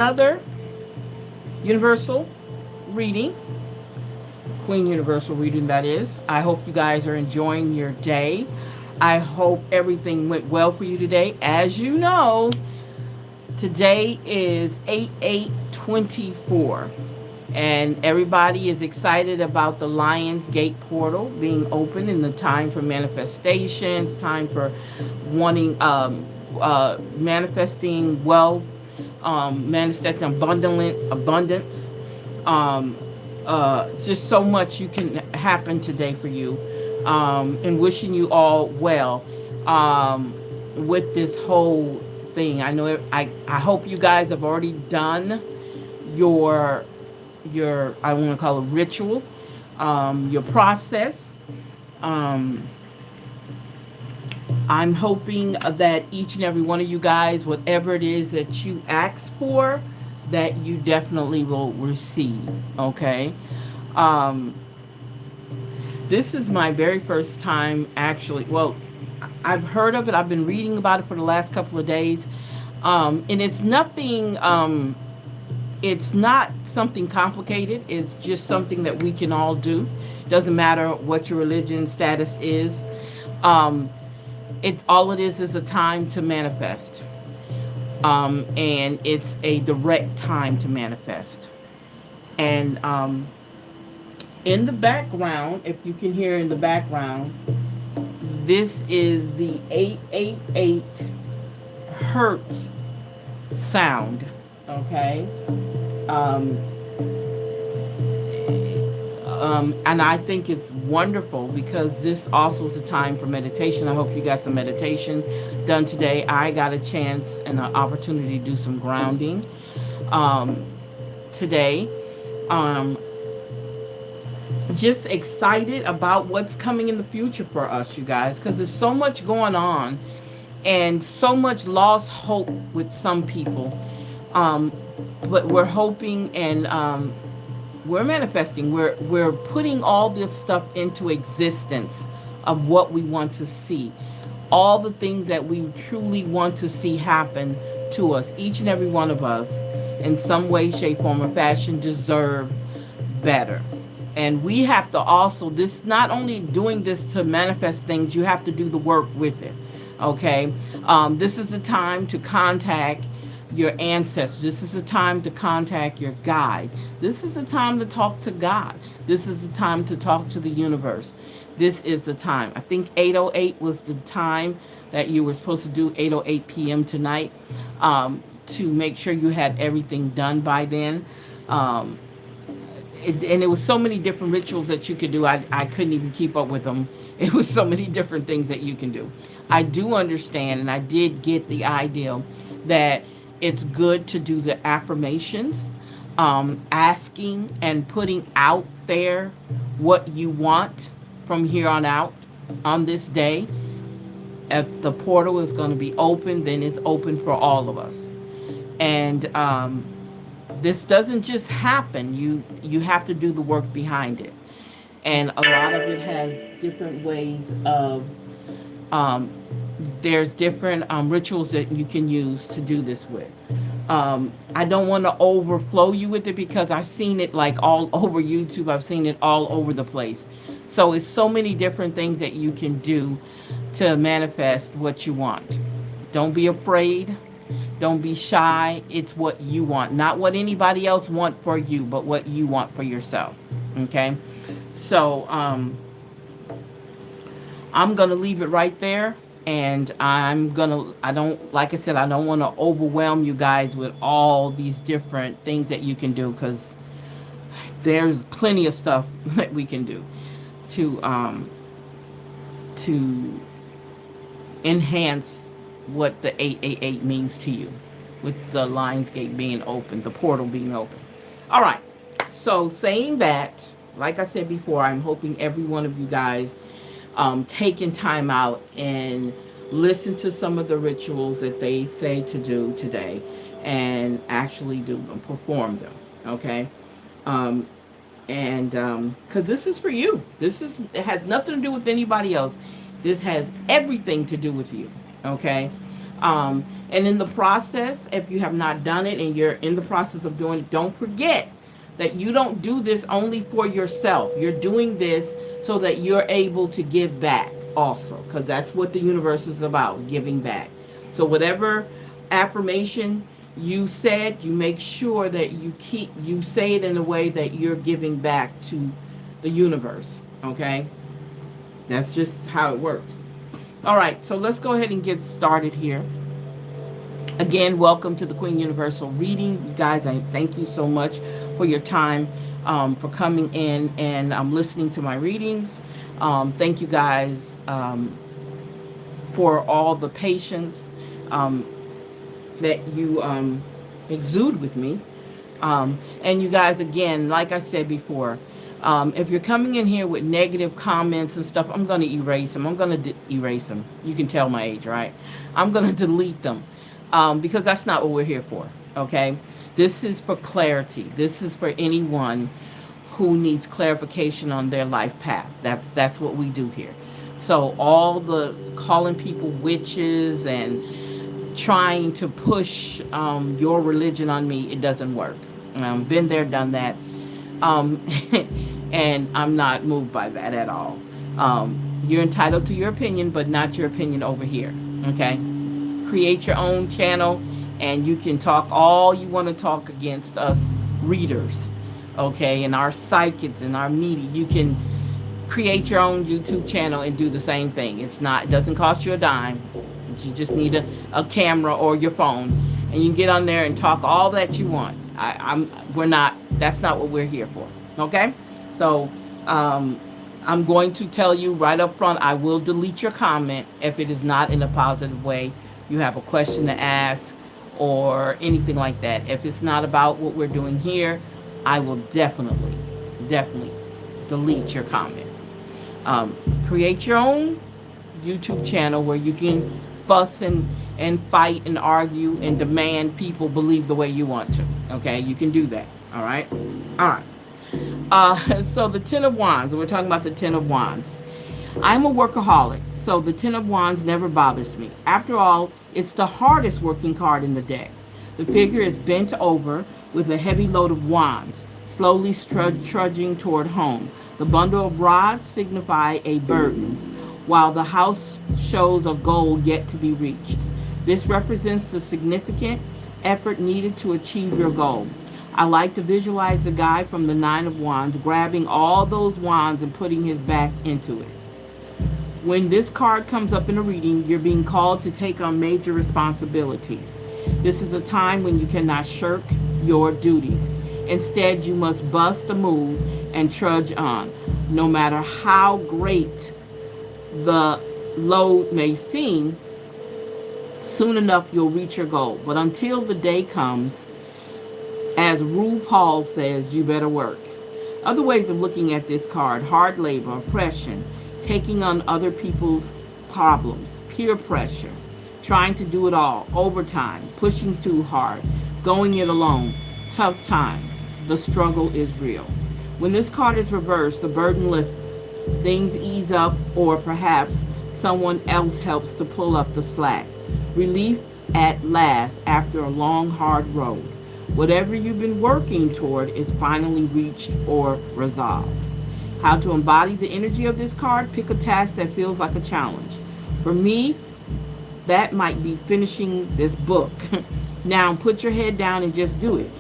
Another universal reading, Queen Universal reading, that is. I hope you guys are enjoying your day. I hope everything went well for you today. As you know, today is 8/8/24, and everybody is excited about the Lions Gate portal being open in the time for manifestations, time for wanting manifesting wealth, manifesting abundance. Um, just so much you can happen today for you, and wishing you all well with this whole thing. I know I hope you guys have already done your I want to call it ritual, your process. Um, I'm hoping that each and every one of you guys, whatever it is that you ask for, that you definitely will receive. Okay. Um, this is my very first time actually. Well, I've heard of it. I've been reading about it for the last couple of days. And it's nothing, it's not something complicated. It's just something that we can all do. Doesn't matter what your religion status is. Um, all it is a time to manifest. And it's a direct time to manifest. And in the background, if you can hear in the background, this is the 888 hertz sound. Okay. Um, and I think it's wonderful because this also is a time for meditation. I hope you got some meditation done today. I got a chance and an opportunity to do some grounding today. Um, just excited about what's coming in the future for us, you guys, because there's so much going on and so much lost hope with some people. Um, but we're hoping and we're manifesting. We're putting all this stuff into existence of what we want to see. All the things that we truly want to see happen to us. Each and every one of us, in some way, shape, form, or fashion, deserve better. And we have to also, this not only doing this to manifest things, you have to do the work with it. Okay? This is the time to contact your ancestors. This is the time to contact your guide. This is the time to talk to God. This is the time to talk to the universe. This is the time. I think 8:08 was the time that you were supposed to do, 8:08 p.m. tonight, to make sure you had everything done by then. Um, and it was so many different rituals that you could do. I couldn't even keep up with them. It was so many different things that you can do. I do understand, and I did get the idea that it's good to do the affirmations, asking and putting out there what you want from here on out on this day. If the portal is going to be open, then it's open for all of us. And this doesn't just happen. You have to do the work behind it. And a lot of it has different ways of um, there's different rituals that you can use to do this with. I don't want to overflow you with it because I've seen it like all over YouTube. I've seen it all over the place. So it's so many different things that you can do to manifest what you want. Don't be afraid. Don't be shy. It's what you want, not what anybody else want for you, but what you want for yourself. Okay? So I'm going to leave it right there. And I don't, like I said, I don't want to overwhelm you guys with all these different things that you can do because there's plenty of stuff that we can do to enhance what the 888 means to you with the Lionsgate being open, the portal being open. All right. So saying that, like I said before, I'm hoping every one of you guys taking time out and listen to some of the rituals that they say to do today and actually do them, perform them. Okay. Um, and because this is for you. It has nothing to do with anybody else. This has everything to do with you. Okay. And in the process, if you have not done it and you're in the process of doing it, don't forget that you don't do this only for yourself. You're doing this so that you're able to give back also, because that's what the universe is about, giving back. So whatever affirmation you said, you make sure that you say it in a way that you're giving back to the universe. Okay? That's just how it works. All right, so let's go ahead and get started here. Again, welcome to the Queen Universal reading. You guys, I thank you so much for your time, for coming in and listening to my readings. Thank you guys for all the patience that you exude with me. And you guys, again, like I said before, if you're coming in here with negative comments and stuff, I'm going to erase them. I'm going to erase them. You can tell my age, right? I'm going to delete them. Because that's not what we're here for, okay? This is for clarity. This is for anyone who needs clarification on their life path. That's what we do here. So all the calling people witches and trying to push your religion on me, it doesn't work. Been there, done that. And I'm not moved by that at all. You're entitled to your opinion, but not your opinion over here, okay? Create your own channel, and you can talk all you want to talk against us readers, okay, and our psychics and our media. You can create your own YouTube channel and do the same thing. It doesn't cost you a dime. You just need a camera or your phone, and you can get on there and talk all that you want. That's not what we're here for, okay? So I'm going to tell you right up front, I will delete your comment if it is not in a positive way. You have a question to ask or anything like that. If it's not about what we're doing here, I will definitely delete your comment. Create your own YouTube channel where you can fuss and fight and argue and demand people believe the way you want to. Okay, you can do that. All right? All right. So the Ten of Wands, we're talking about the Ten of Wands. I'm a workaholic, so the Ten of Wands never bothers me. After all, it's the hardest working card in the deck. The figure is bent over with a heavy load of wands, slowly trudging toward home. The bundle of rods signify a burden, while the house shows a goal yet to be reached. This represents the significant effort needed to achieve your goal. I like to visualize the guy from the Nine of Wands grabbing all those wands and putting his back into it. When this card comes up in a reading, you're being called to take on major responsibilities. This is a time when you cannot shirk your duties. Instead, you must bust a move and trudge on. No matter how great the load may seem, soon enough you'll reach your goal. But until the day comes, as RuPaul says, you better work. Other ways of looking at this card: hard labor, oppression, taking on other people's problems, peer pressure, trying to do it all, overtime, pushing too hard, going it alone, tough times. The struggle is real. When this card is reversed, the burden lifts, things ease up, or perhaps someone else helps to pull up the slack. Relief at last after a long, hard road. Whatever you've been working toward is finally reached or resolved. How to embody the energy of this card? Pick a task that feels like a challenge. For me, that might be finishing this book. Now put your head down and just do it.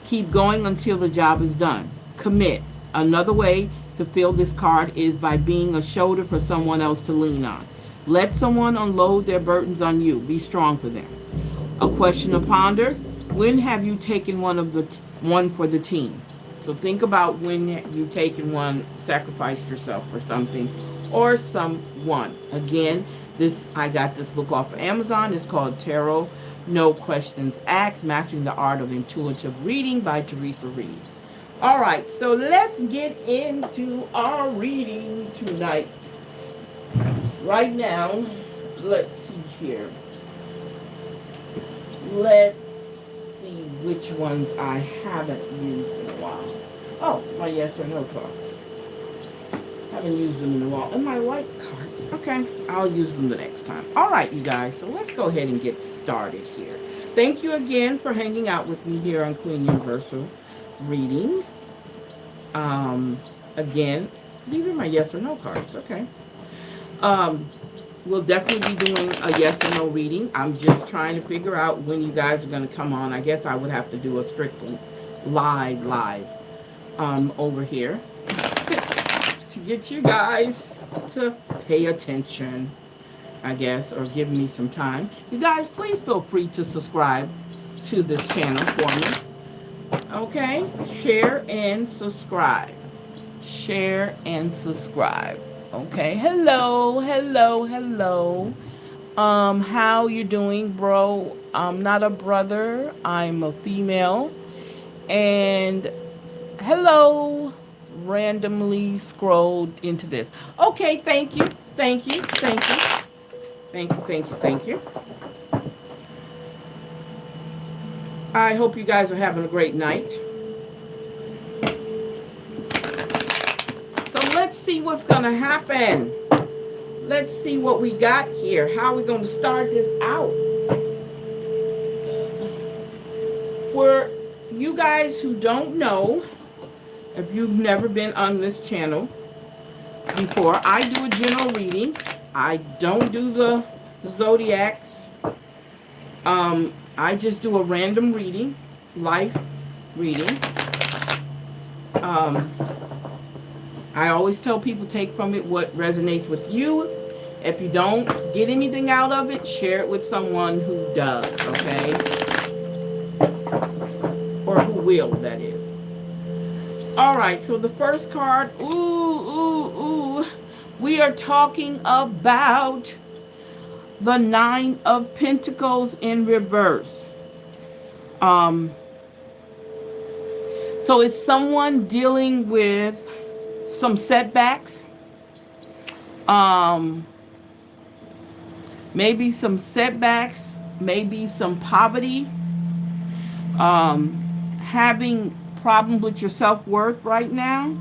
Keep going until the job is done. Commit. Another way to fill this card is by being a shoulder for someone else to lean on. Let someone unload their burdens on you. Be strong for them. A question to ponder: when have you taken one for the team? So think about when you've taken one, sacrificed yourself for something or someone. Again, I got this book off of Amazon. It's called Tarot No Questions Asked, Mastering the Art of Intuitive Reading by Teresa Reed. All right, so let's get into our reading tonight. Right now, let's see here. Let's see which ones I haven't used in a while. Oh, my yes or no cards. Haven't used them in a while. And my white cards. Okay, I'll use them the next time. All right, you guys. So let's go ahead and get started here. Thank you again for hanging out with me here on Queen Universal Reading. Um, Again, these are my yes or no cards. Okay. Um, we'll definitely be doing a yes or no reading. I'm just trying to figure out when you guys are going to come on. I guess I would have to do a strictly live over here to get you guys to pay attention, I guess, or give me some time. You guys, please feel free to subscribe to this channel for me. Okay? Share and subscribe. Share and subscribe. Okay. Hello, hello, hello. How you doing, bro? I'm not a brother. I'm a female. And hello. Randomly scrolled into this. Okay, thank you. Thank you. Thank you. Thank you. Thank you. Thank you. I hope you guys are having a great night. So let's see what's going to happen. Let's see what we got here. How are we going to start this out? For you guys who don't know, if you've never been on this channel before, I do a general reading. I don't do the zodiacs. I just do a random reading, life reading. I always tell people, take from it what resonates with you. If you don't get anything out of it, share it with someone who does, okay? Or who will, that is. All right, so the first card, we are talking about the Nine of Pentacles in reverse. So it's someone dealing with some setbacks, maybe some setbacks, maybe some poverty, having problems with your self-worth right now.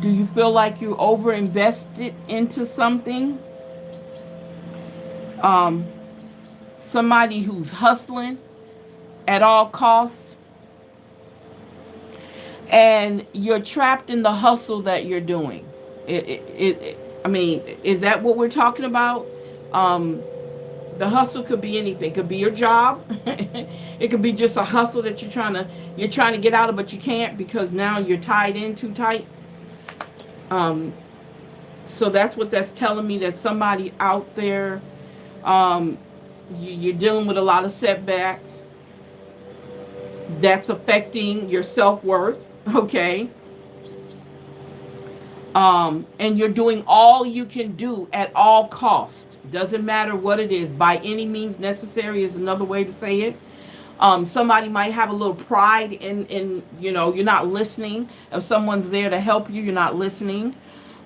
Do you feel like you over-invested into something? Somebody who's hustling at all costs, and you're trapped in the hustle that you're doing. I mean, is that what we're talking about? The hustle could be anything. It could be your job. It could be just a hustle that you're trying to get out of, but you can't because now you're tied in too tight. So that's what that's telling me, that somebody out there, you're dealing with a lot of setbacks that's affecting your self-worth, okay? And you're doing all you can do at all costs. Doesn't matter what it is. By any means necessary is another way to say it. Somebody might have a little pride in you're not listening. If someone's there to help you, you're not listening.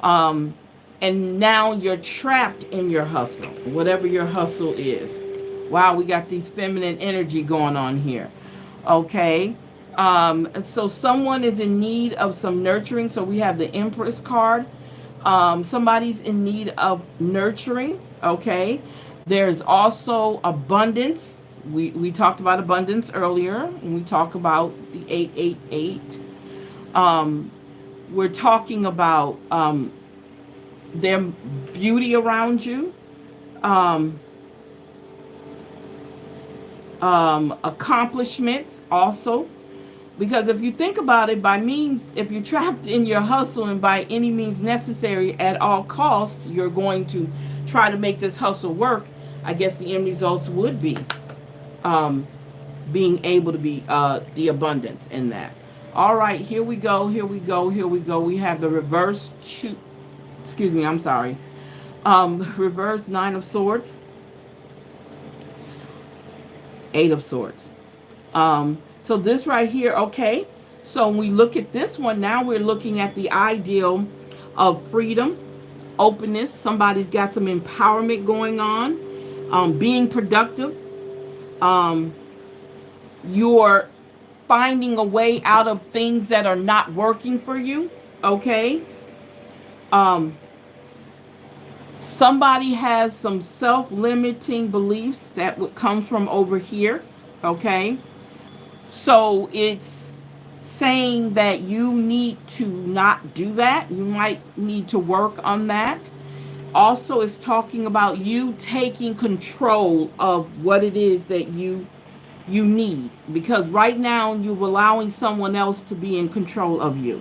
And now you're trapped in your hustle, whatever your hustle is. Wow, we got these feminine energy going on here. Okay. So someone is in need of some nurturing. So we have the Empress card. Somebody's in need of nurturing. Okay. There's also abundance. We talked about abundance earlier, and we talk about the 888. We're talking about their beauty around you, accomplishments also. Because if you think about it, if you're trapped in your hustle and by any means necessary at all costs, you're going to try to make this hustle work, I guess the end results would be being able to be the abundance in that. All right, here we go. We have the reverse reverse Nine of Swords, Eight of Swords. So this right here, okay. So when we look at this one, now we're looking at the ideal of freedom, openness. Somebody's got some empowerment going on, being productive. You're finding a way out of things that are not working for you, okay? Um, Somebody has some self-limiting beliefs that would come from over here. Okay, so it's saying that you need to not do that. You might need to work on that. Also, it's talking about you taking control of what it is that you need, because right now you're allowing someone else to be in control of you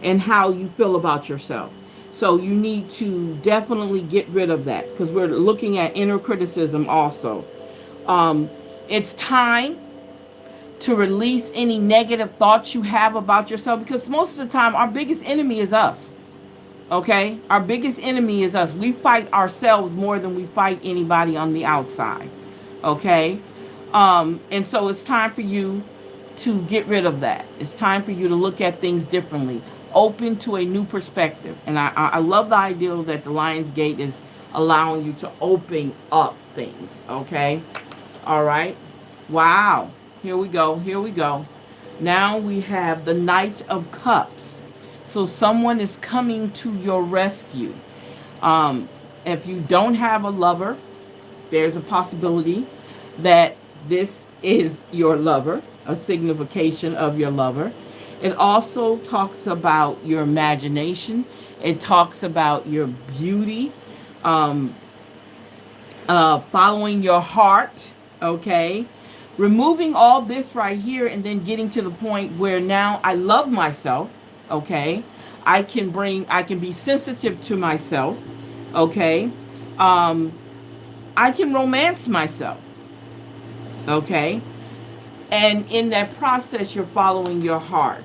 and how you feel about yourself. So you need to definitely get rid of that, because we're looking at inner criticism also. um, it's time to release any negative thoughts you have about yourself, because most of the time our biggest enemy is us. Okay, our biggest enemy is us. We fight ourselves more than we fight anybody on the outside. Okay, and so it's time for you to get rid of that. It's time for you to look at things differently, open to a new perspective. And I love the idea that the Lion's Gate is allowing you to open up things. Okay, all right. Wow. Here we go. Here we go. Now we have the Knight of Cups. So someone is coming to your rescue. Um, if you don't have a lover, there's a possibility that this is your lover, a signification of your lover. It also talks about your imagination. It talks about your beauty, um, following your heart, okay? Removing all this right here and then getting to the point where now I love myself, okay? I can be sensitive to myself, okay? Um, I can romance myself, okay? And in that process, you're following your heart.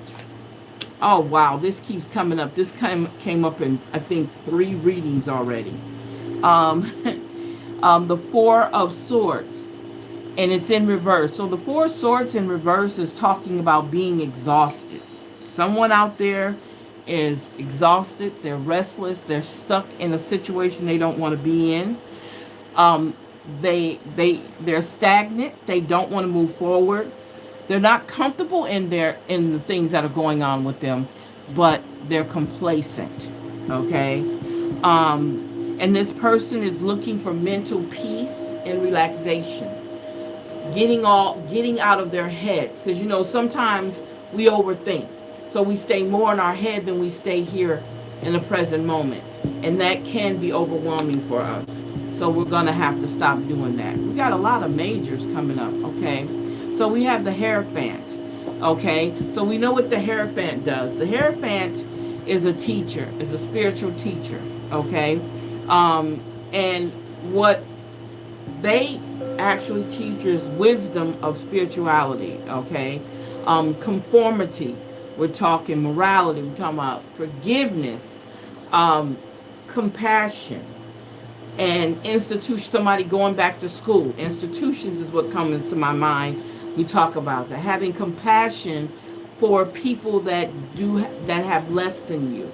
Oh, wow, this keeps coming up. This came up in, I think, 3 readings already. The Four of Swords, and it's in reverse. So the Four of Swords in reverse is talking about being exhausted. Someone out there is exhausted. They're restless. They're stuck in a situation they don't want to be in. Um, they're stagnant. They don't want to move forward. They're not comfortable in the things that are going on with them, but they're complacent. Okay, and this person is looking for mental peace and relaxation, getting out of their heads, because sometimes we overthink, so we stay more in our head than we stay here in the present moment, and that can be overwhelming for us. So we're going to have to stop doing that. We got a lot of majors coming up, okay? So we have the Hierophant, okay? So we know what the Hierophant does. The Hierophant is a teacher, is a spiritual teacher, okay? And what they actually teach is wisdom of spirituality, okay? Conformity, we're talking morality, we're talking about forgiveness, compassion, and institution. Somebody going back to school, institutions is what comes to my mind. We talk about that, having compassion for people that have less than you.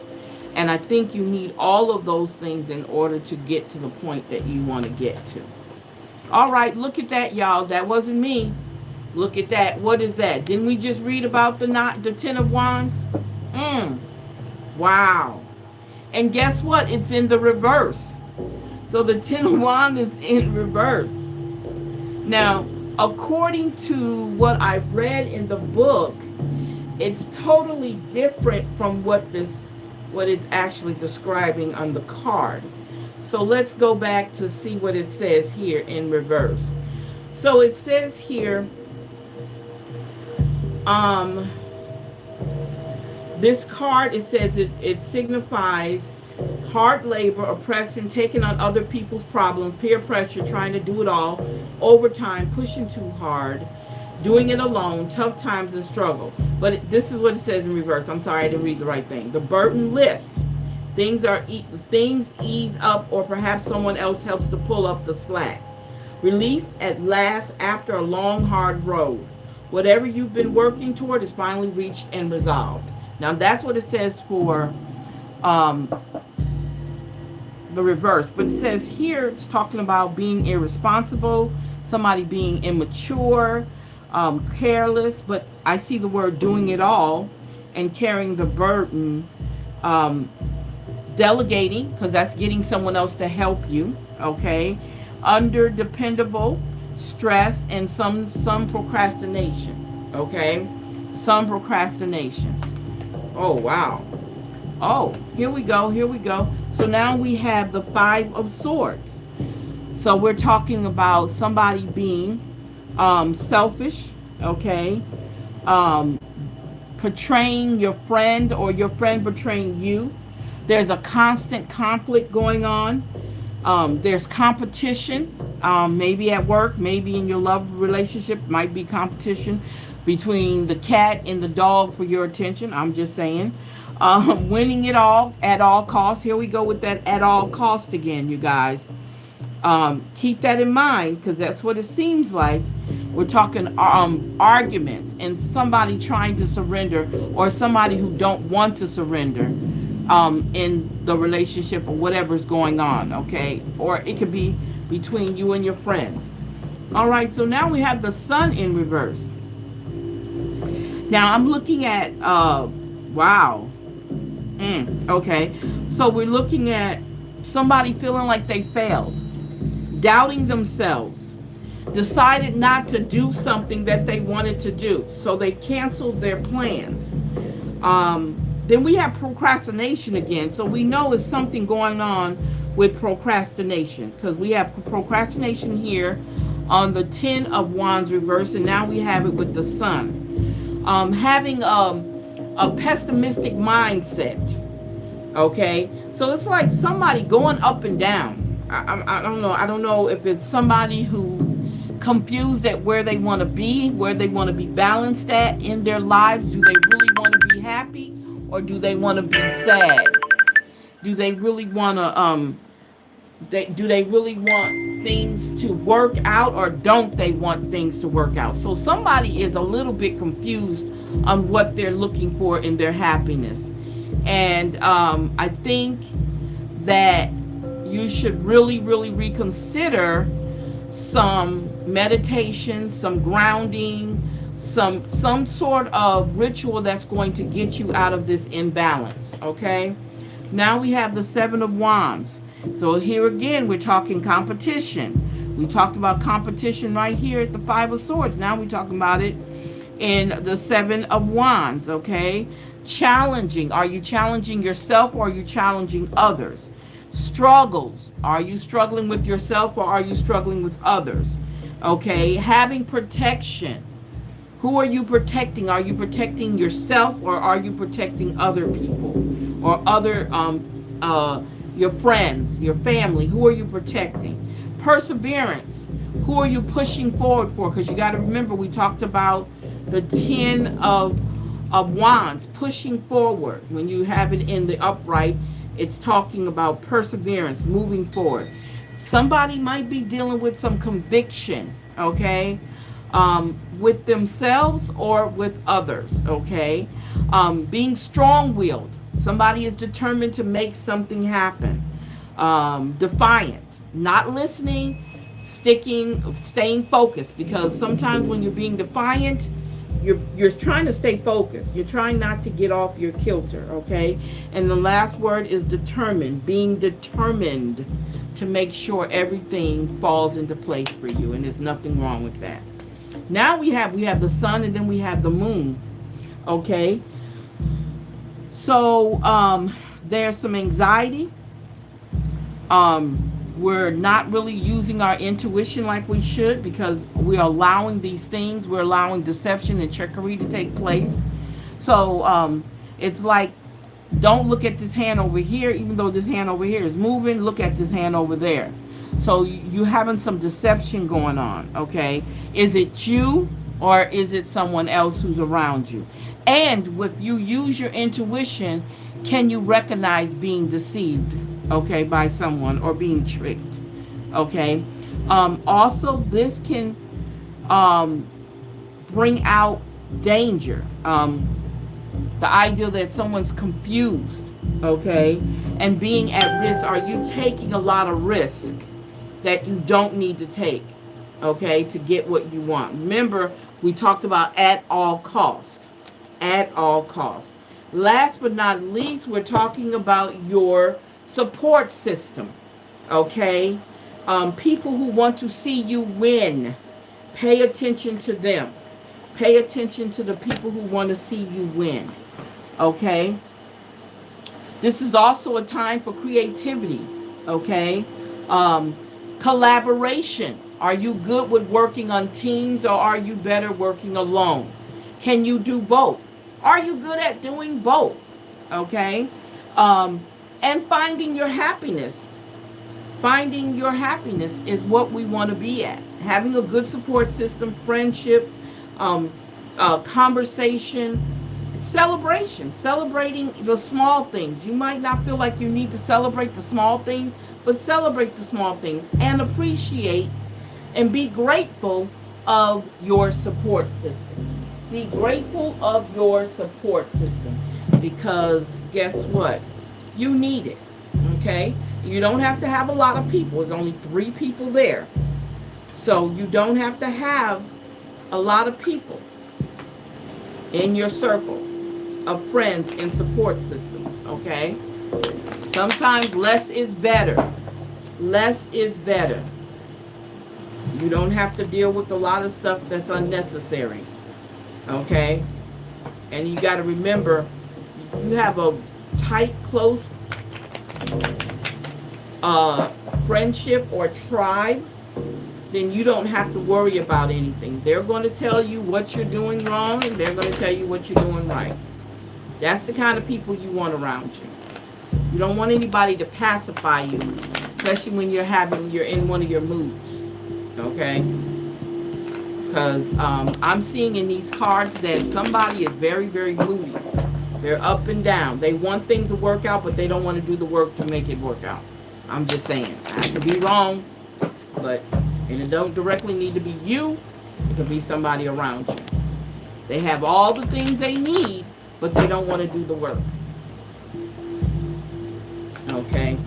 And I think you need all of those things in order to get to the point that you want to get to. All right, look at that, y'all. That wasn't me. Look at that. What is that? Didn't we just read about the 10 of Wands? Wow. And guess what? It's in the reverse. So the 10 of Wands is in reverse. Now, according to what I've read in the book, it's totally different from what it's actually describing on the card. So let's go back to see what it says here in reverse. So it says here, this card, it says it signifies hard labor, oppression, taking on other people's problems, peer pressure, trying to do it all, overtime, pushing too hard, doing it alone, tough times and struggle. But this is what it says in reverse. I'm sorry, I didn't read the right thing. The burden lifts. Things ease up, or perhaps someone else helps to pull up the slack. Relief at last after a long, hard road. Whatever you've been working toward is finally reached and resolved. Now that's what it says for the reverse. But it says here, it's talking about being irresponsible, somebody being immature, careless. But I see the word doing it all and carrying the burden delegating, because that's getting someone else to help you. Okay. Under dependable, stress, and some procrastination. Okay. Some procrastination. Oh wow. Oh, here we go. Here we go. So now we have the Five of Swords. So we're talking about somebody being selfish, okay? Um, Portraying your friend or your friend betraying you. There's a constant conflict going on. There's competition, maybe at work, maybe in your love relationship, might be competition between the cat and the dog for your attention. I'm just saying. Winning it all at all costs. Here we go with that at all cost again, you guys. Keep that in mind because that's what it seems like. We're talking arguments and somebody trying to surrender or somebody who don't want to surrender in the relationship or whatever's going on, okay? Or it could be between you and your friends. All right, so now we have the sun in reverse. Now I'm looking at, wow. Okay, so we're looking at somebody feeling like they failed, doubting themselves, decided not to do something that they wanted to do, so they canceled their plans. Then we have procrastination again, so we know it's something going on with procrastination because we have procrastination here on the Ten of Wands reverse, and now we have it with the sun. Having a pessimistic mindset. Okay, so it's like somebody going up and down. I don't know. I don't know if it's somebody who's confused at where they want to be, where they want to be balanced at in their lives. Do they really want to be happy, or do they want to be sad? Do they really want to do they really want things to work out, or don't they want things to work out? So somebody is a little bit confused on what they're looking for in their happiness. And I think that you should really, really reconsider some meditation, some grounding, some sort of ritual that's going to get you out of this imbalance, okay? Now we have the Seven of Wands. So here again, we're talking competition. We talked about competition right here at the Five of Swords. Now we're talking about it in the Seven of Wands, okay? Challenging. Are you challenging yourself or are you challenging others? Struggles. Are you struggling with yourself or are you struggling with others? Okay? Having protection. Who are you protecting? Are you protecting yourself or are you protecting other people or other your friends, your family? Who are you protecting? Perseverance. Who are you pushing forward for? Because you got to remember, we talked about the Ten of Wands, pushing forward. When you have it in the upright, it's talking about perseverance, moving forward. Somebody might be dealing with some conviction, okay, with themselves or with others, okay. Being strong-willed. Somebody is determined to make something happen. Defiant, not listening, staying focused, because sometimes when you're being defiant, you're trying to stay focused. You're trying not to get off your kilter, okay? And the last word is determined, being determined to make sure everything falls into place for you, and there's nothing wrong with that. Now we have the sun and then we have the moon, okay? So there's some anxiety. We're not really using our intuition like we should because we're allowing these things. We're allowing deception and trickery to take place. So it's like, don't look at this hand over here, even though this hand over here is moving. Look at this hand over there. So you're having some deception going on, okay? Is it you or is it someone else who's around you? And if you use your intuition, can you recognize being deceived, okay, by someone or being tricked, okay? Also, this can bring out danger. The idea that someone's confused, okay, and being at risk. Are you taking a lot of risk that you don't need to take, okay, to get what you want? Remember, we talked about at all cost. At all costs. Last but not least, we're talking about your Support system, okay? People who want to see you win. Pay attention to them. Pay attention to the people who want to see you win, okay? This is also a time for creativity, okay? Collaboration. Are you good with working on teams, or are you better working alone? Can you do both? Are you good at doing both? Okay? And finding your happiness. Finding your happiness is what we want to be at. Having a good support system, friendship, conversation, celebration. Celebrating the small things. You might not feel like you need to celebrate the small things, but celebrate the small things and appreciate and be grateful of your support system. Be grateful of your support system, because guess what? You need it, okay? You don't have to have a lot of people. There's only 3 people there. So you don't have to have a lot of people in your circle of friends and support systems, okay? Sometimes less is better. Less is better. You don't have to deal with a lot of stuff that's unnecessary, okay? And you got to remember, you have a tight, close friendship or tribe, then you don't have to worry about anything. They're going to tell you what you're doing wrong, and they're going to tell you what you're doing right. That's the kind of people you want around you. You don't want anybody to pacify you, especially when you're in one of your moods, okay? Because I'm seeing in these cards that somebody is very, very moody. They're up and down. They want things to work out, but they don't want to do the work to make it work out. I'm just saying. I could be wrong, and it don't directly need to be you. It could be somebody around you. They have all the things they need, but they don't want to do the work. Okay?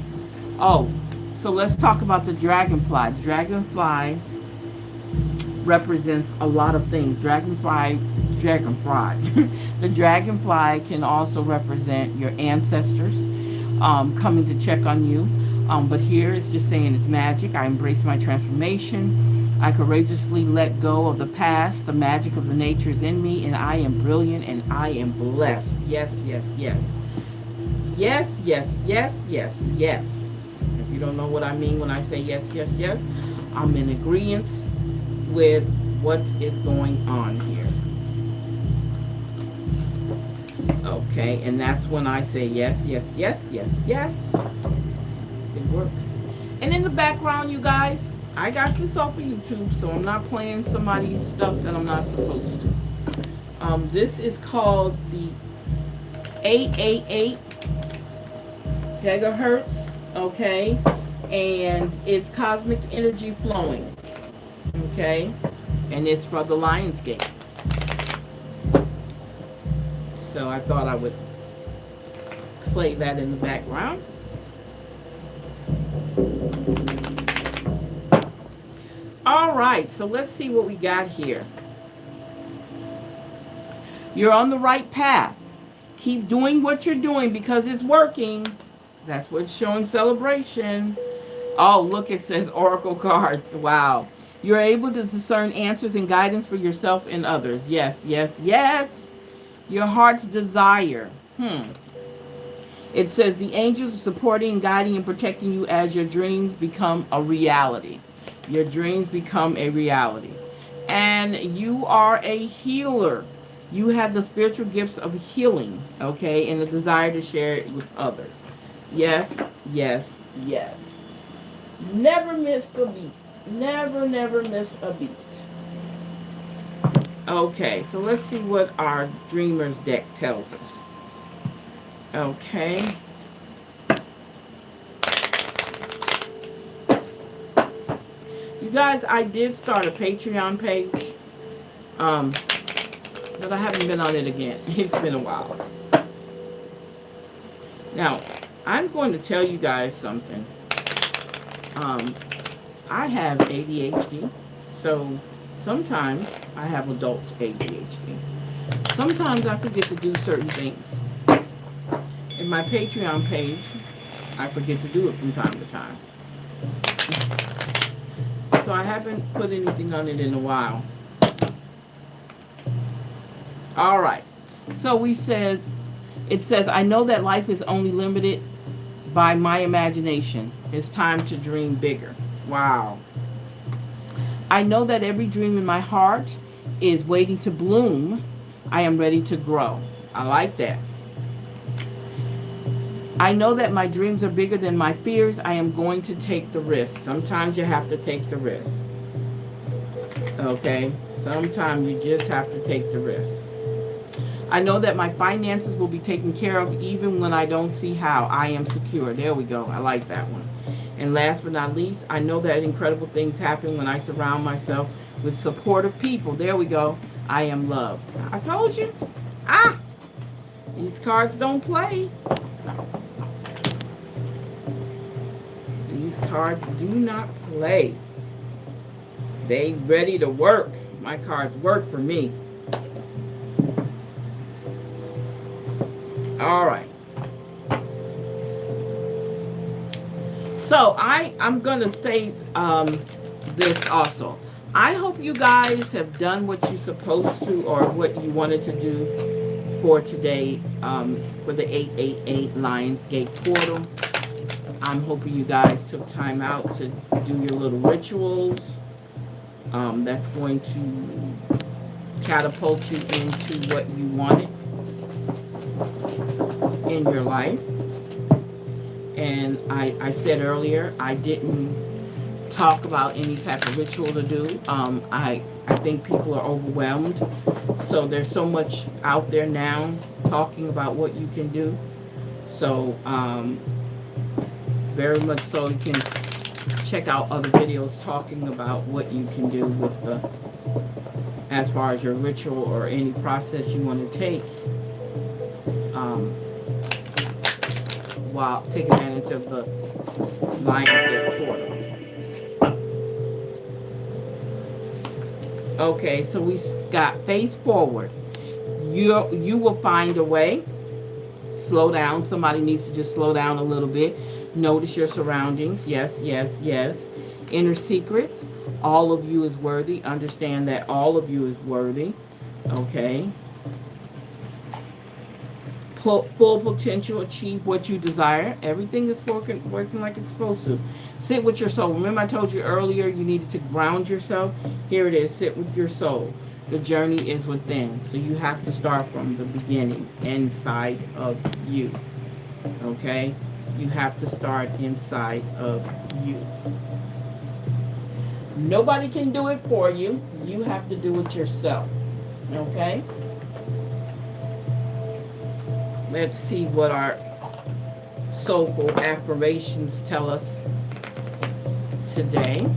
Oh, so let's talk about the dragonfly. Dragonfly represents a lot of things. Dragonfly. The dragonfly can also represent your ancestors coming to check on you. But here it's just saying it's magic. I embrace my transformation. I courageously let go of the past. The magic of the nature is in me, and I am brilliant, and I am blessed. Yes, yes, yes. Yes, yes, yes, yes, yes. If you don't know what I mean when I say yes, yes, yes, I'm in agreement with what is going on here. Okay, and that's when I say yes, yes, yes, yes, yes. It works. And in the background, you guys, I got this off of YouTube, so I'm not playing somebody's stuff that I'm not supposed to. This is called the 888 gigahertz, okay? And it's cosmic energy flowing, okay? And it's for the Lionsgate. So I thought I would play that in the background. All right, so let's see what we got here. You're on the right path. Keep doing what you're doing because it's working. That's what's showing celebration. Oh, look, it says Oracle cards. Wow. You're able to discern answers and guidance for yourself and others. Yes, yes, yes. Your heart's desire. It says the angels are supporting, guiding, and protecting you as your dreams become a reality. Your dreams become a reality. And you are a healer. You have the spiritual gifts of healing, okay, and the desire to share it with others. Yes, yes, yes. Never miss a beat. Never, never miss a beat. Okay, so let's see what our Dreamers deck tells us. Okay. You guys, I did start a Patreon page. But I haven't been on it again. It's been a while. Now, I'm going to tell you guys something. I have ADHD, so sometimes I have adult ADHD. Sometimes I forget to do certain things. In my Patreon page, I forget to do it from time to time. So I haven't put anything on it in a while. All right. So it says, I know that life is only limited by my imagination. It's time to dream bigger. Wow. I know that every dream in my heart is waiting to bloom. I am ready to grow. I like that. I know that my dreams are bigger than my fears. I am going to take the risk. Sometimes you have to take the risk. Okay? Sometimes you just have to take the risk. I know that my finances will be taken care of even when I don't see how. I am secure. There we go. I like that one. And last but not least, I know that incredible things happen when I surround myself with supportive people. There we go. I am loved. I told you. These cards don't play. These cards do not play. They ready to work. My cards work for me. All right. So I'm going to say this also. I hope you guys have done what you're supposed to or what you wanted to do for today for the 888 Lionsgate portal. I'm hoping you guys took time out to do your little rituals. That's going to catapult you into what you wanted in your life. And I said earlier, I didn't talk about any type of ritual to do. I think people are overwhelmed. So there's so much out there now talking about what you can do. So very much so you can check out other videos talking about what you can do with as far as your ritual or any process you want to take while taking advantage of the Lionsgate portal. Okay, so we got face forward. You will find a way. Slow down. Somebody needs to just slow down a little bit. Notice your surroundings. Yes, yes, yes. Inner secrets. All of you is worthy. Understand that all of you is worthy. Okay. Full potential. Achieve what you desire. Everything is working like it's supposed to. Sit with your soul. Remember I told you earlier you needed to ground yourself? Here it is. Sit with your soul. The journey is within. So you have to start from the beginning, inside of you. Okay? You have to start inside of you. Nobody can do it for you. You have to do it yourself. Okay? Let's see what our soulful affirmations tell us today.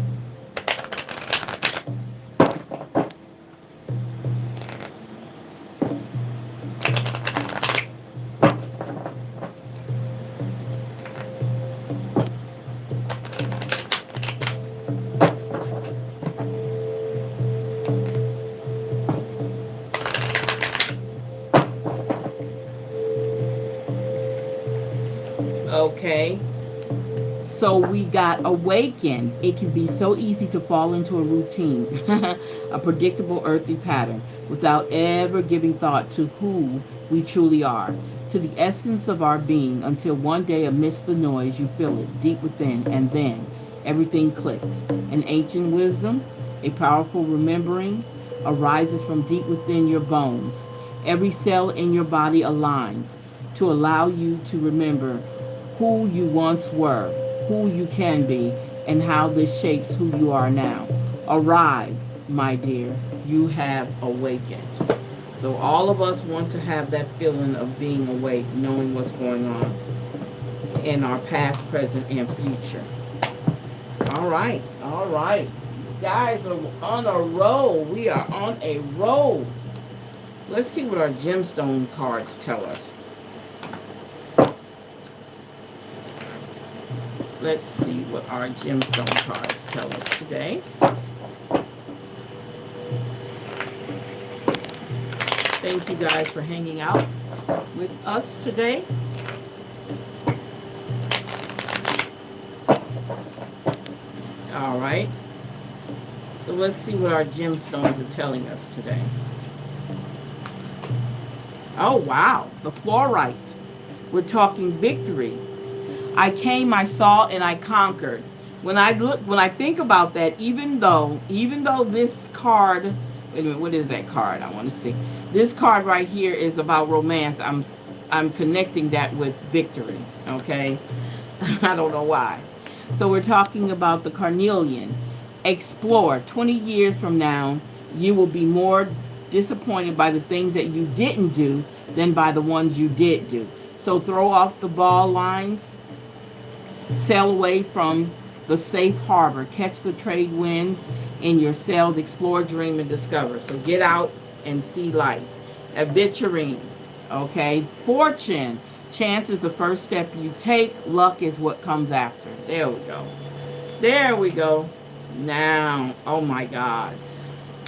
Okay, so we got awaken. It can be so easy to fall into a routine, a predictable earthly pattern, without ever giving thought to who we truly are, to the essence of our being, until one day amidst the noise you feel it deep within, and then everything clicks. An ancient wisdom, a powerful remembering, arises from deep within your bones. Every cell in your body aligns to allow you to remember who you once were, who you can be, and how this shapes who you are now. Arrive, my dear, you have awakened. So all of us want to have that feeling of being awake, knowing what's going on in our past, present, and future. All right, all right. You guys are on a roll. We are on a roll. Let's see what our gemstone cards tell us. Let's see what our gemstone cards tell us today. Thank you guys for hanging out with us today. All right. So let's see what our gemstones are telling us today. Oh, wow. The fluorite. We're talking victory. I came, I saw, and I conquered. When I think about that, even though this card, wait a minute, what is that card? I want to see. This card right here is about romance. I'm connecting that with victory. Okay, I don't know why. So we're talking about the carnelian. Explore. 20 years from now, you will be more disappointed by the things that you didn't do than by the ones you did do. So throw off the ball lines, sail away from the safe harbor, catch the trade winds in your sails, explore, dream, and discover. So get out and see life. Aventurine, okay? Fortune, chance is the first step you take. Luck is what comes after. There we go. There we go. Now, oh my God.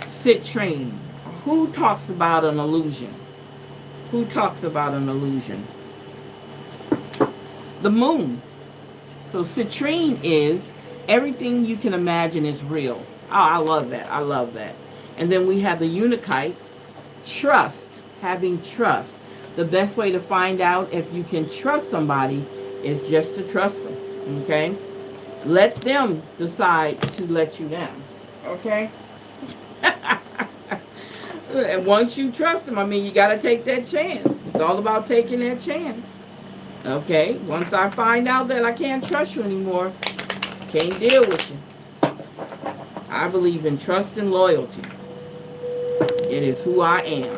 Citrine, who talks about an illusion? Who talks about an illusion? The moon. So citrine is everything you can imagine is real. Oh, I love that. I love that. And then we have the unikite. Trust. Having trust. The best way to find out if you can trust somebody is just to trust them. Okay? Let them decide to let you down. Okay? And once you trust them, I mean, you got to take that chance. It's all about taking that chance. Okay? Once I find out that I can't trust you anymore, can't deal with you. I believe in trust and loyalty. It is who I am.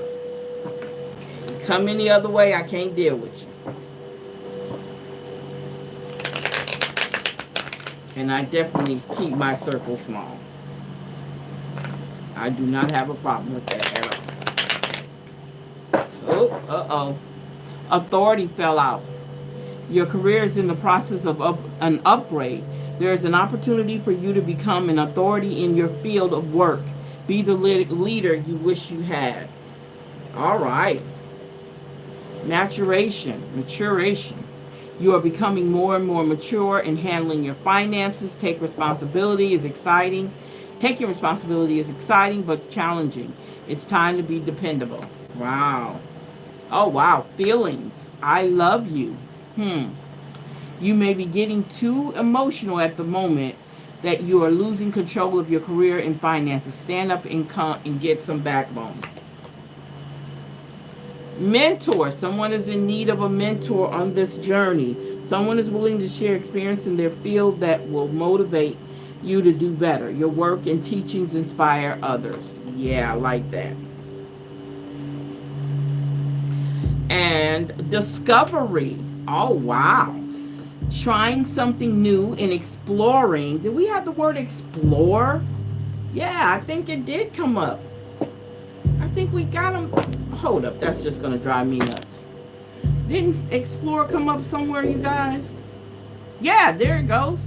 You come any other way, I can't deal with you. And I definitely keep my circle small. I do not have a problem with that at all. Oh, uh-oh. Authority fell out. Your career is in the process of an upgrade. There is an opportunity for you to become an authority in your field of work. Be the leader you wish you had. All right. Maturation. You are becoming more and more mature in handling your finances. Take responsibility is exciting. Taking responsibility is exciting but challenging. It's time to be dependable. Wow. Oh, wow. Feelings. I love you. You may be getting too emotional at the moment that you are losing control of your career and finances. Stand up and get some backbone. Mentor. Someone is in need of a mentor on this journey. Someone is willing to share experience in their field that will motivate you to do better. Your work and teachings inspire others. Yeah, I like that. And discovery. Oh, wow. Trying something new and exploring. Did we have the word explore? Yeah, I think it did come up. I think we got them. Hold up, that's just going to drive me nuts. Didn't explore come up somewhere, you guys? Yeah, there it goes.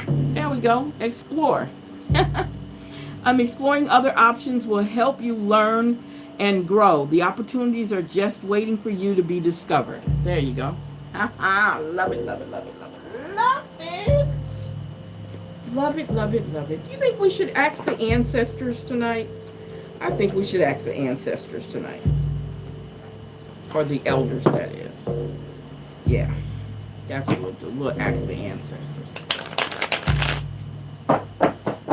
There we go. Explore. Exploring other options will help you learn and grow. The opportunities are just waiting for you to be discovered. There you go. Love it, love it, love it, love it. Love it. Love it, love it, love it. Do you think we should ask the ancestors tonight? I think we should ask the ancestors tonight. Or the elders, that is. Yeah. That's what we'll do. We'll ask the ancestors.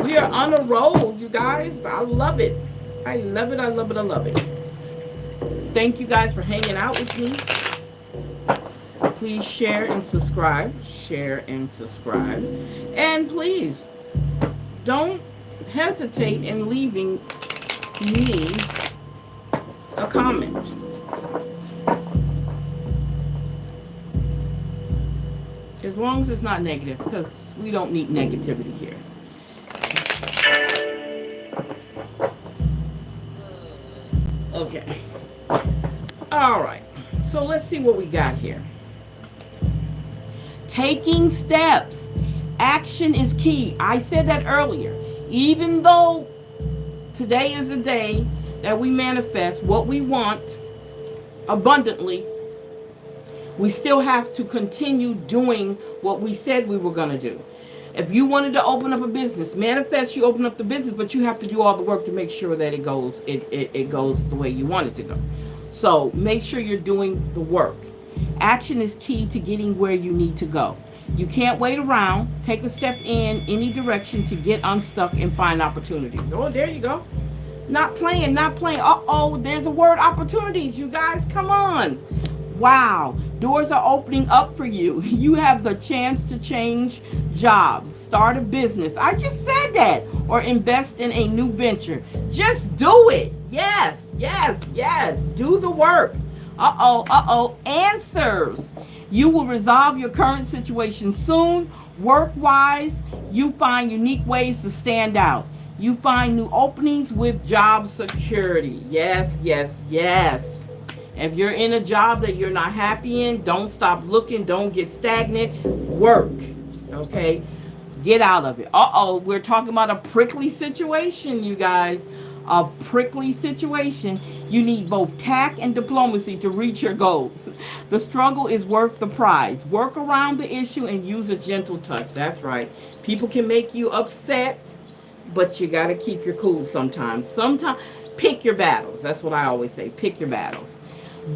We are on a roll, you guys. I love it. I love it, I love it, I love it. Thank you guys for hanging out with me. Please share and subscribe. Share and subscribe. And please, don't hesitate in leaving me a comment. As long as it's not negative, because we don't need negativity here. Okay. All right. So let's see what we got here. Taking steps. Action is key. I said that earlier. Even though today is a day that we manifest what we want abundantly, we still have to continue doing what we said we were going to do. If you wanted to open up a business, manifest you open up the business, but you have to do all the work to make sure that it goes the way you want it to go. So make sure you're doing the work. Action is key to getting where you need to go. You can't wait around. Take a step in any direction to get unstuck and find opportunities. Oh, there you go. Not playing, not playing. Uh-oh, there's a word, opportunities. You guys, come on. Wow, doors are opening up for you. You have the chance to change jobs, start a business. I just said that. Or invest in a new venture. Just do it. Yes, yes, yes. Do the work. Uh-oh, uh-oh. Answers. You will resolve your current situation soon. Work-wise, you find unique ways to stand out. You find new openings with job security. Yes, yes, yes. If you're in a job that you're not happy in, don't stop looking. Don't get stagnant. Work. Okay? Get out of it. Uh-oh, we're talking about a prickly situation, you guys. A prickly situation. You need both tact and diplomacy to reach your goals. The struggle is worth the prize. Work around the issue and use a gentle touch. That's right. People can make you upset, but you got to keep your cool sometimes. Sometimes, pick your battles. That's what I always say. Pick your battles.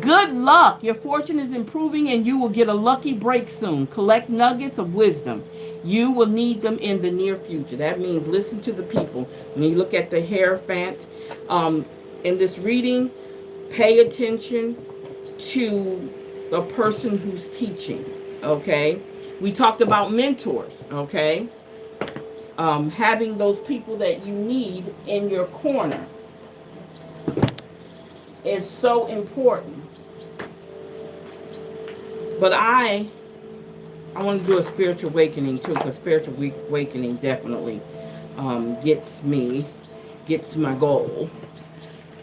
Good luck. Your fortune is improving and you will get a lucky break soon. Collect nuggets of wisdom. You will need them in the near future. That means listen to the people. When you look at the Hierophant, in this reading, pay attention to the person who's teaching. Okay? We talked about mentors. Okay? Having those people that you need in your corner is so important. But I want to do a spiritual awakening too, because spiritual awakening definitely gets my goal.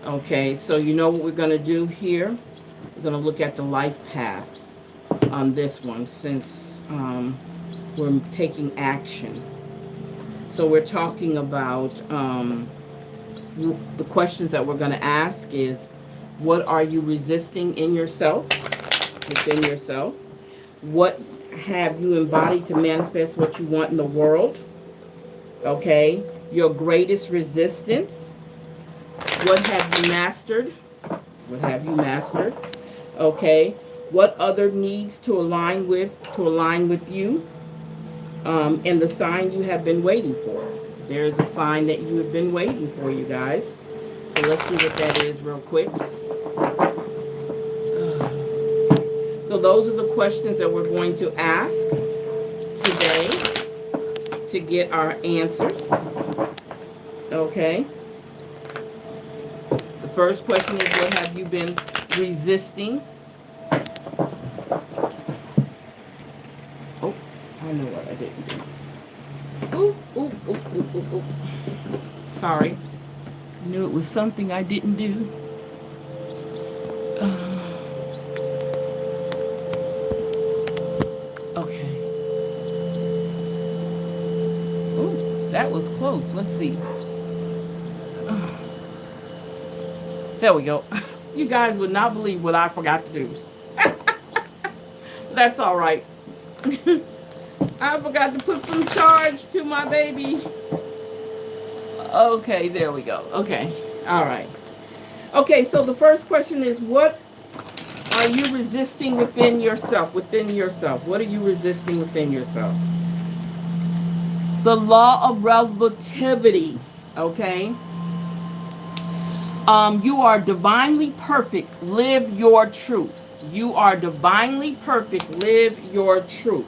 Okay, so you know what we're going to do here? We're going to look at the life path on this one, since we're taking action. So we're talking about the questions that we're going to ask is, what are you resisting in yourself, within yourself? What have you embodied to manifest what you want in the world? Okay. Your greatest resistance. What have you mastered? What have you mastered? Okay. What other needs to align with you? And the sign you have been waiting for. There's a sign that you have been waiting for, you guys. So let's see what that is real quick. So those are the questions that we're going to ask today to get our answers. Okay. The first question is, what have you been resisting? Oh, I know what I didn't do. Ooh. Sorry. I knew it was something I didn't do. Okay. Oh, that was close. Let's see. There we go. You guys would not believe what I forgot to do. That's all right. I forgot to put some charge to my baby. Okay, there we go. Okay. All right. Okay, so the first question is, what are you resisting within yourself? Within yourself. What are you resisting within yourself? The law of relativity. Okay? You are divinely perfect. Live your truth. You are divinely perfect. Live your truth.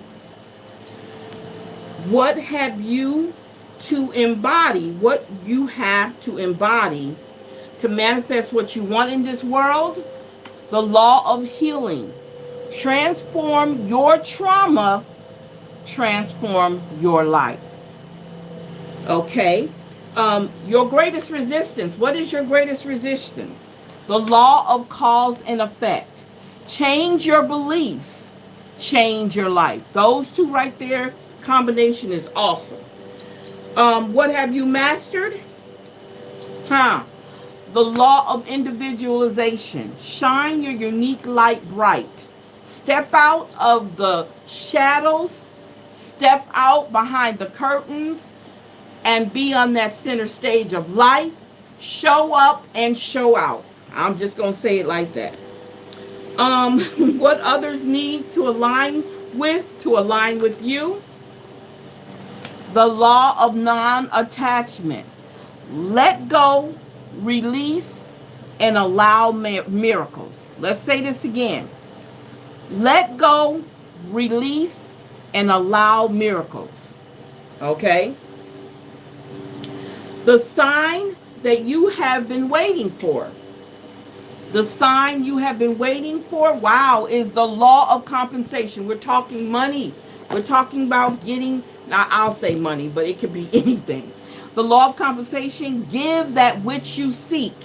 What have you to embody? What you have to embody to manifest what you want in this world? The law of healing. Transform your trauma. Transform your life. Okay. Your greatest resistance. What is your greatest resistance? The law of cause and effect. Change your beliefs. Change your life. Those two right there, combination is awesome. What have you mastered? The law of individualization. Shine your unique light bright. Step out of the shadows Step out behind the curtains and be on that center stage of life. Show up and show out. I'm just going to say it like that. What others need to align with you. The law of non-attachment. Let go, release, and allow miracles. Let's say this again. Let go, release, and allow miracles. Okay? The sign that you have been waiting for. The sign you have been waiting for, wow, is the law of compensation. We're talking money. We're talking about getting, now I'll say money, but it could be anything. The law of compensation, give that which you seek.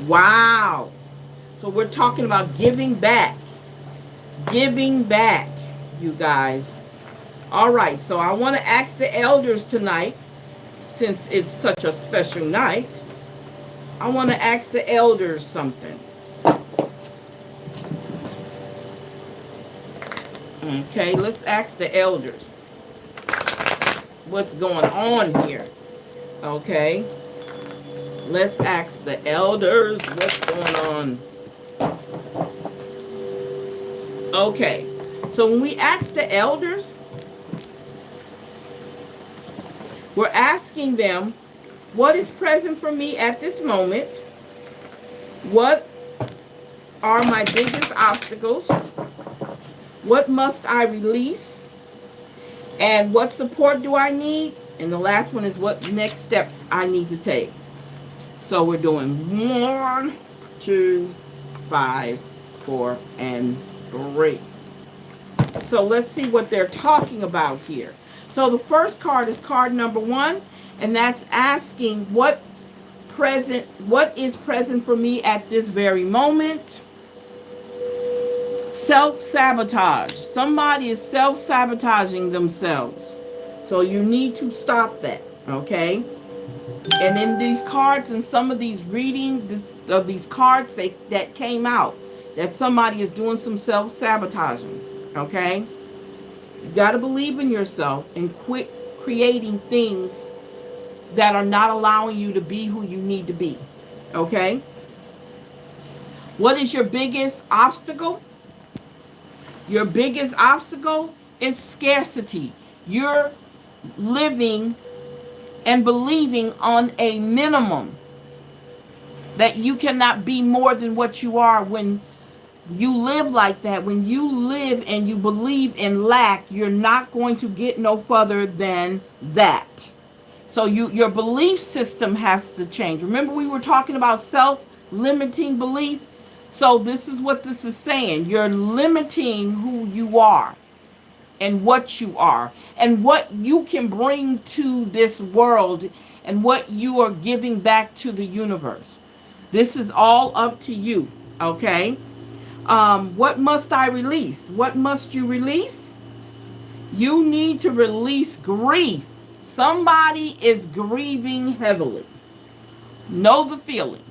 Wow. So we're talking about giving back. Giving back, you guys. All right, so I want to ask the elders tonight, since it's such a special night, I want to ask the elders something. Okay, let's ask the elders what's going on here. Okay, let's ask the elders what's going on. Okay, so when we ask the elders, we're asking them, what is present for me at this moment? What are my biggest obstacles? What must I release? And what support do I need? And the last one is what next steps I need to take. So we're doing 1, 2, 5, 4, and 3. So let's see what they're talking about here. So the first card is card number 1, and that's asking what is present for me at this very moment. Self-sabotage. Somebody is self-sabotaging themselves. So you need to stop that, okay? And in these cards and some of these readings of these cards that came out, that somebody is doing some self-sabotaging, okay? You got to believe in yourself and quit creating things that are not allowing you to be who you need to be, okay? What is your biggest obstacle? Your biggest obstacle is scarcity. You're living and believing on a minimum that you cannot be more than what you are. When you live like that, when you live and you believe in lack, you're not going to get no further than that. So your belief system has to change. Remember, we were talking about self-limiting belief? So this is what this is saying. You're limiting who you are and what you are and what you can bring to this world and what you are giving back to the universe. This is all up to you, okay? What must I release? What must you release? You need to release grief. Somebody is grieving heavily. Know the feeling.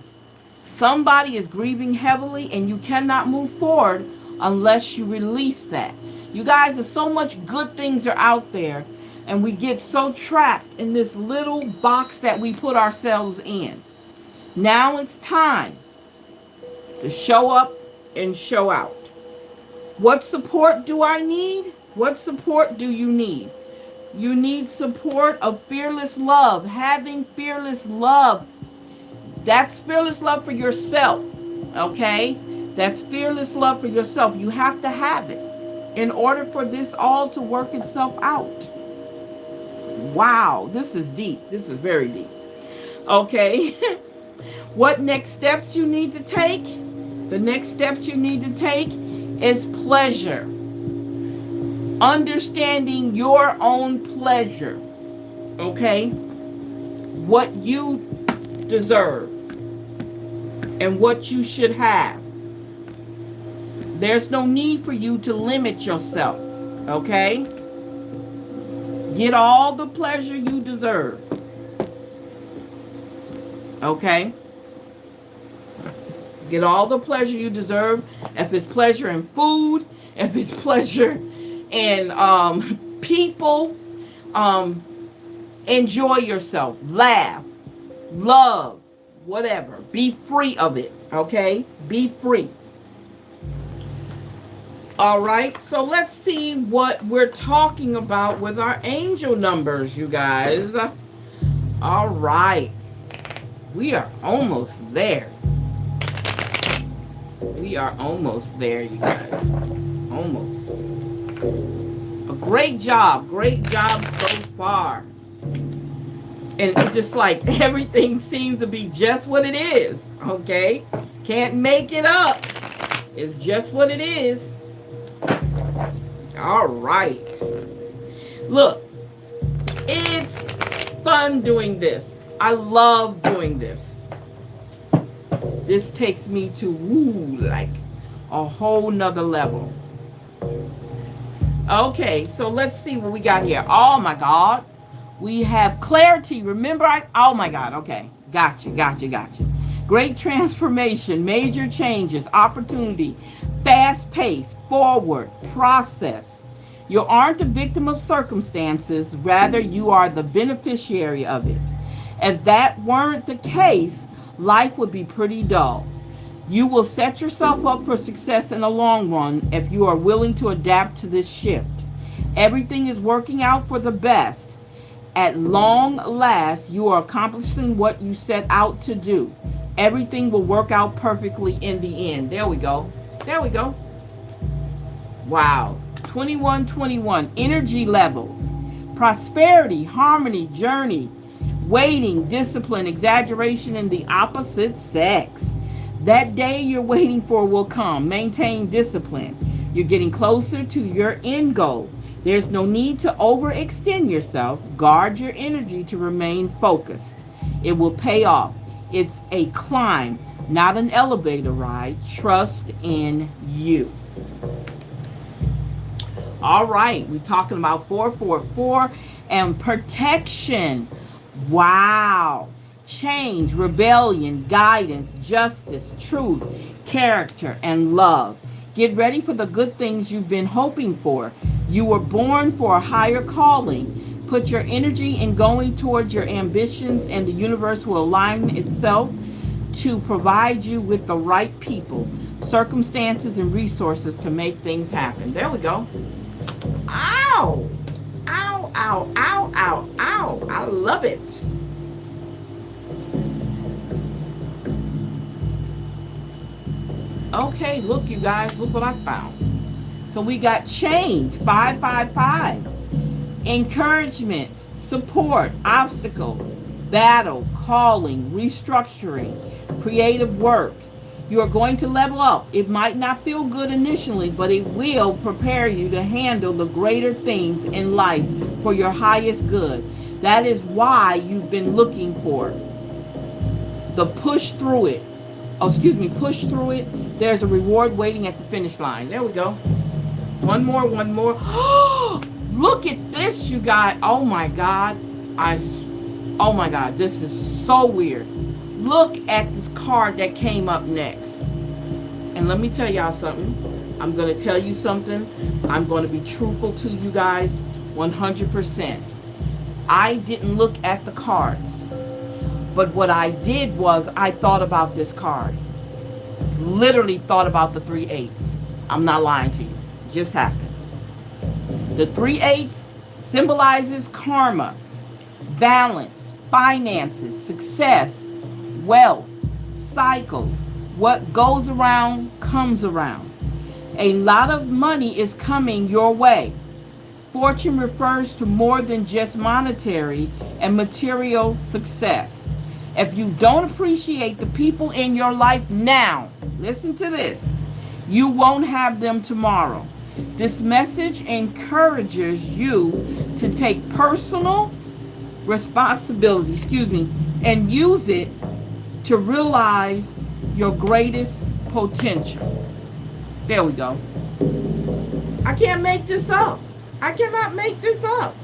Somebody is grieving heavily and you cannot move forward unless you release that. You guys, there's so much good things are out there and we get so trapped in this little box that we put ourselves in. Now it's time to show up and show out. What support do I need? What support do you need? You need support of fearless love. Having fearless love. That's fearless love for yourself. Okay? That's fearless love for yourself. You have to have it in order for this all to work itself out. Wow, this is deep. This is very deep. Okay. What next steps you need to take? The next steps you need to take is pleasure. Understanding your own pleasure. Okay? What you deserve and what you should have. There's no need for you to limit yourself. Okay? Get all the pleasure you deserve. Okay? Get all the pleasure you deserve. If it's pleasure in food, if it's pleasure in people. Um, enjoy yourself. Laugh. Love. Whatever. Be free of it. Okay? Be free. All right. So let's see what we're talking about with our angel numbers, you guys. All right. We are almost there. We are almost there, you guys. Almost. A great job. Great job so far. And it's just like everything seems to be just what it is. Okay? Can't make it up. It's just what it is. All right. Look, it's fun doing this. I love doing this. This takes me to like a whole nother level. Okay, so let's see what we got here. Oh my God. We have clarity. Remember, oh my God. Okay. Gotcha. Great transformation, major changes, opportunity, fast pace, forward, process. You aren't a victim of circumstances. Rather, you are the beneficiary of it. If that weren't the case, life would be pretty dull. You will set yourself up for success in the long run if you are willing to adapt to this shift. Everything is working out for the best. At long last, you are accomplishing what you set out to do. Everything will work out perfectly in the end. There we go. Wow. 2121. Energy levels. Prosperity, harmony, journey. Waiting, discipline, exaggeration in the opposite sex. That day you're waiting for will come. Maintain discipline. You're getting closer to your end goal. There's no need to overextend yourself. Guard your energy to remain focused. It will pay off. It's a climb, not an elevator ride. Trust in you. All right, we're talking about 444 and protection. Wow. Change, rebellion, guidance, justice, truth, character, and love. Get ready for the good things you've been hoping for. You were born for a higher calling. Put your energy in going towards your ambitions, and the universe will align itself to provide you with the right people, circumstances, and resources to make things happen. There we go. Ow! Ow, ow, ow, ow, ow. I love it. Okay, look, you guys, look what I found. So we got change, 555. Encouragement, support, obstacle, battle, calling, restructuring, creative work. You are going to level up. It might not feel good initially, but it will prepare you to handle the greater things in life for your highest good. That is why you've been looking for the push through it. Push through it. There's a reward waiting at the finish line. There we go. One more. Look at this, you guys. Oh my God. Oh my God. This is so weird. Look at this card that came up next. And let me tell y'all something. I'm going to tell you something. I'm going to be truthful to you guys 100%. I didn't look at the cards. But what I did was I thought about this card. Literally thought about the 3 eights. I'm not lying to you. It just happened. The 3 eights symbolizes karma, balance, finances, success, wealth, cycles. What goes around comes around. A lot of money is coming your way. Fortune refers to more than just monetary and material success. If you don't appreciate the people in your life now, listen to this, you won't have them tomorrow. This message encourages you to take personal responsibility, and use it to realize your greatest potential. There we go. I can't make this up. I cannot make this up.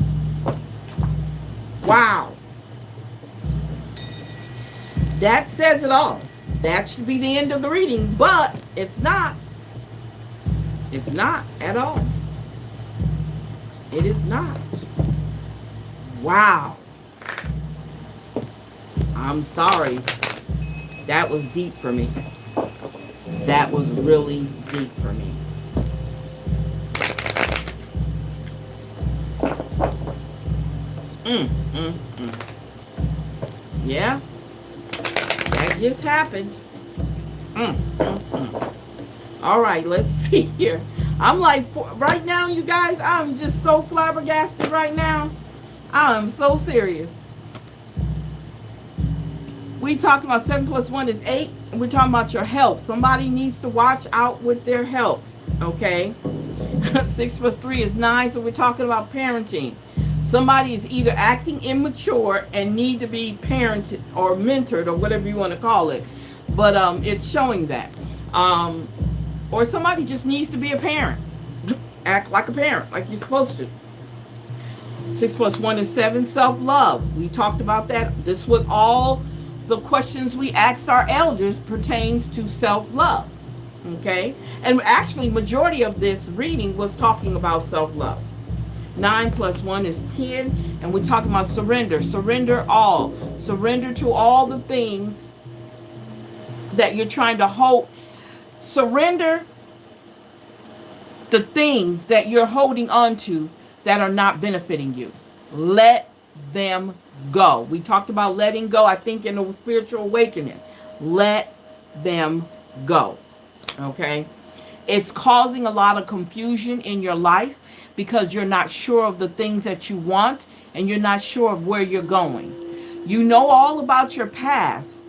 Wow. That says it all. That should be the end of the reading, but it's not. It's not at all. It is not. Wow. I'm sorry. That was deep for me. That was really deep for me. Mm. Yeah, that just happened. Mm. All right, let's see here. I'm like, right now, you guys, I'm just so flabbergasted right now. I am so serious. We talked about 7 plus 1 is 8. And we're talking about your health. Somebody needs to watch out with their health. Okay? 6 plus 3 is 9. So we're talking about parenting. Somebody is either acting immature and need to be parented or mentored or whatever you want to call it. But it's showing that. Or somebody just needs to be a parent. Act like a parent, like you're supposed to. 6 plus 1 is 7, self-love. We talked about that. This was all the questions we asked our elders pertains to self-love. Okay? And actually, majority of this reading was talking about self-love. 9 plus 1 is 10. And we're talking about surrender. Surrender all. Surrender to all the things that you're trying to hold. Surrender the things that you're holding on to that are not benefiting you. Let them go. We talked about letting go, I think, in the spiritual awakening. Let them go. Okay? It's causing a lot of confusion in your life because you're not sure of the things that you want and you're not sure of where you're going. You know all about your past.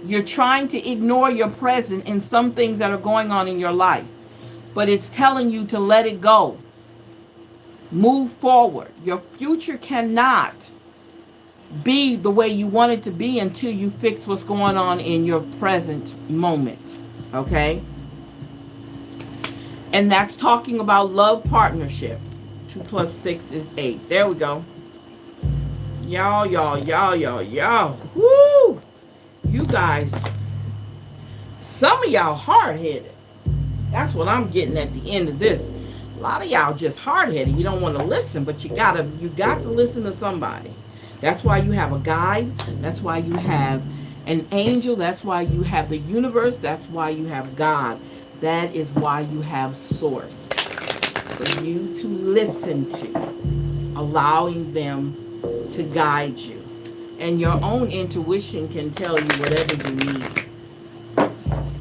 You're trying to ignore your present and some things that are going on in your life. But it's telling you to let it go. Move forward. Your future cannot be the way you want it to be until you fix what's going on in your present moment. Okay? And that's talking about love partnership. 2 plus 6 is 8. There we go. Y'all. Woo! You guys, some of y'all hard-headed. That's what I'm getting at the end of this. A lot of y'all just hard-headed. You don't want to listen, but you got to listen to somebody. That's why you have a guide. That's why you have an angel. That's why you have the universe. That's why you have God. That is why you have source. For you to listen to, allowing them to guide you. And your own intuition can tell you whatever you need.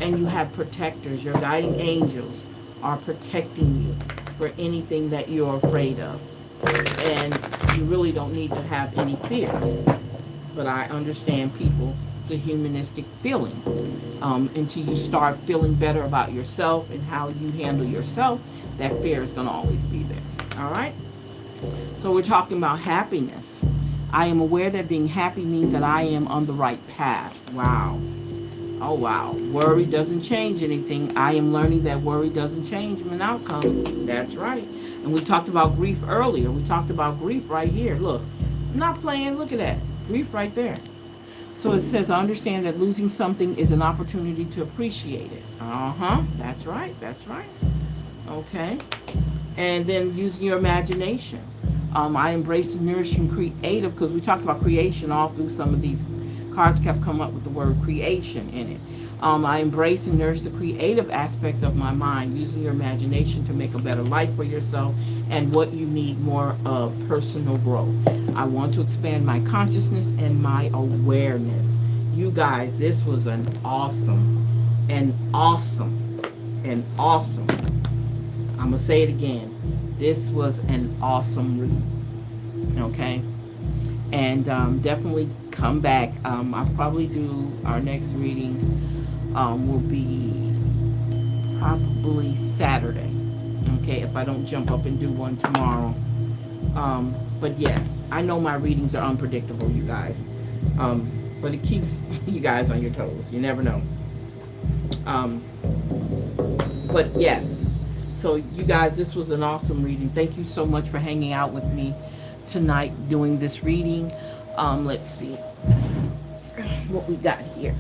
And you have protectors. Your guiding angels are protecting you for anything that you're afraid of. And you really don't need to have any fear. But I understand people, it's a humanistic feeling. Until you start feeling better about yourself and how you handle yourself, that fear is going to always be there. All right? So we're talking about happiness. I am aware that being happy means that I am on the right path. Wow. Oh, wow. Worry doesn't change anything. I am learning that worry doesn't change an outcome. That's right. And we talked about grief earlier. We talked about grief right here. Look, I'm not playing. Look at that. Grief right there. So it says, I understand that losing something is an opportunity to appreciate it. That's right. That's right. Okay. And then using your imagination. I embrace the nourishing creative, because we talked about creation all through some of these cards kept coming up with the word creation in it. I embrace and nourish the creative aspect of my mind, using your imagination to make a better life for yourself and what you need more of personal growth. I want to expand my consciousness and my awareness. You guys, this was an awesome. I'm going to say it again. This was an awesome read. Okay? And definitely come back. I'll probably do our next reading will be probably Saturday. Okay? If I don't jump up and do one tomorrow. But yes, I know my readings are unpredictable, you guys. But it keeps you guys on your toes. You never know. But yes. So you guys, this was an awesome reading. Thank you so much for hanging out with me tonight doing this reading. Let's see what we got here.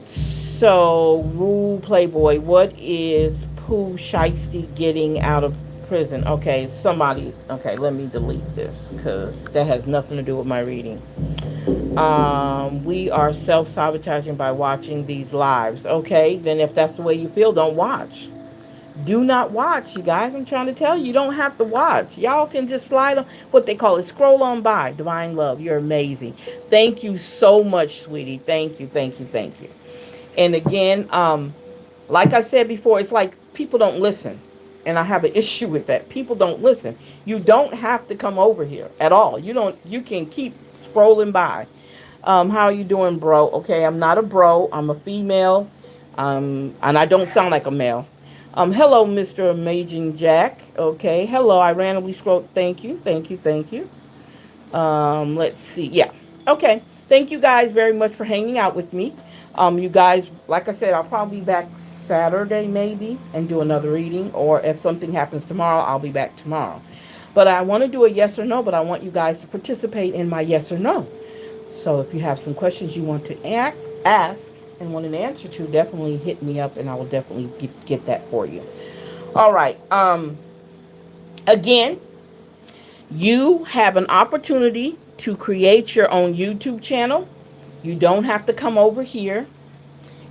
So, Rule Playboy, what is Pooh Shiesty getting out of prison. Okay, somebody. Okay, let me delete this because that has nothing to do with my reading. We are self-sabotaging by watching these lives. Okay, then if that's the way you feel, don't watch. Do not watch, you guys. I'm trying to tell you, you don't have to watch. Y'all can just slide on what they call it, scroll on by. Divine love, you're amazing. Thank you so much, sweetie. Thank you, thank you, thank you. And again, like I said before, it's like people don't listen. And I have an issue with that. People don't listen. You don't have to come over here at all. You can keep scrolling by. How are you doing, bro? Okay, I'm not a bro. I'm a female. And I don't sound like a male. Hello, Mr. Amazing Jack. Okay, hello. I randomly scrolled. Thank you, thank you, thank you. Let's see. Yeah. Okay. Thank you guys very much for hanging out with me. You guys, like I said, I'll probably be back Saturday maybe and do another reading. Or if something happens tomorrow, I'll be back tomorrow. But I want to do a yes or no, but I want you guys to participate in my yes or no. So if you have some questions you want to ask and want an answer to, definitely hit me up and I will definitely get that for you. All right. Again, you have an opportunity to create your own YouTube channel. You don't have to come over here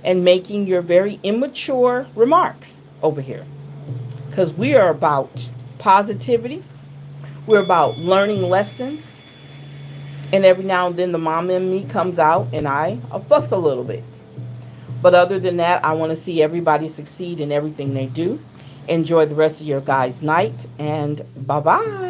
and making your very immature remarks over here. Because we are about positivity. We're about learning lessons. And every now and then the mom in me comes out and I fuss a little bit. But other than that, I want to see everybody succeed in everything they do. Enjoy the rest of your guys' night and bye-bye.